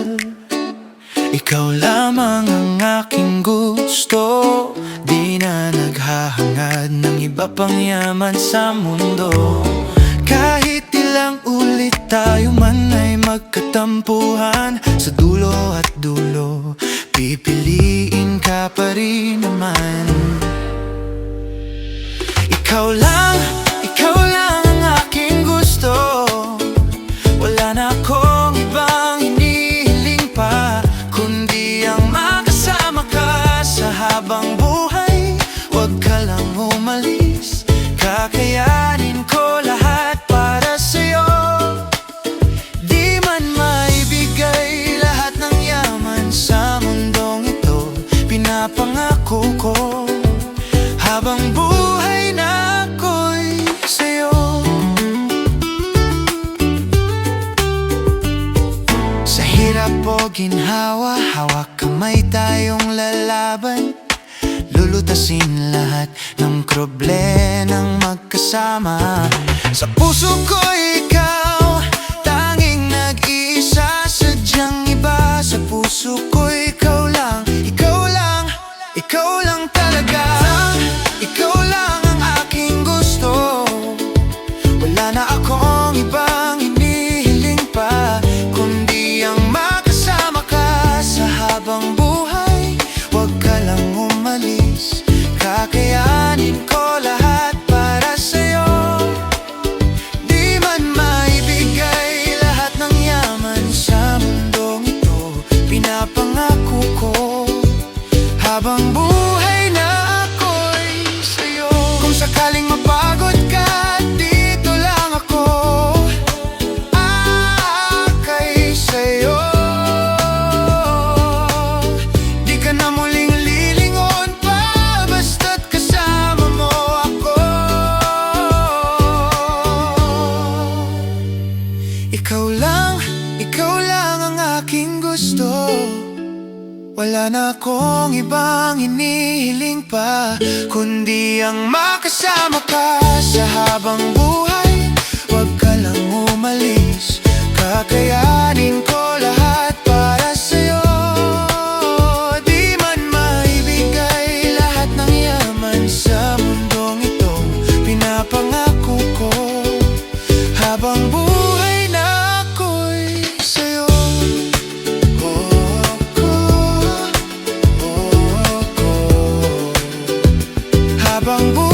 mahal. Ikaw lamang ang aking gusto, di na naghahangad ng iba pang yaman sa mundo. Kahit ilang ulit tayo man ay magkatampuhan, sa dulo at dulo pipiliin ka pa rin naman. Ikaw lang ang aking gusto, wala na akong ibang hinihiling pa, kundi ang makasama ka sa habang buhay. Huwag ka lang umalis, kakayanin ko lahat para sa'yo. Di man maibigay lahat ng yaman sa mundong ito, pinapangako ko habang buhay na ako'y sa'yo. Sa hirap o ginhawa, hawak kamay tayong lalaban, lulutasin lahat ng problemang magkasama. Sa puso ko ikaw, tanging nag-iisa, sadyang iba. Sa puso ko ikaw lang, ikaw lang, ikaw lang talaga. Ikaw lang ang aking gusto, wala na akong ibang hinihiling pa, kundi ang makasama ka sa habang buhay. Huwag ka lang umalis, kakayanin ko lahat para sa'yo. Di man maibigay lahat ng yaman sa mundong ito, pinapangako ko habang buhay na ako'y sa'yo. Kung sakaling mapagod ka, dito lang ako, kay sa'yo. Di ka na muling lilingon pa, basta't kasama mo ako. Ikaw lang ang aking gusto, wala na akong ibang hinihiling pa, kundi ang makasama ka sa habang buhay. Huwag ka lang umalis, kakayanin ko lahat para sa'yo. Di man maibigay lahat ng yaman sa mundong ito, pinapangako ko habang buhay na ako'y sa'yo. Habang buhay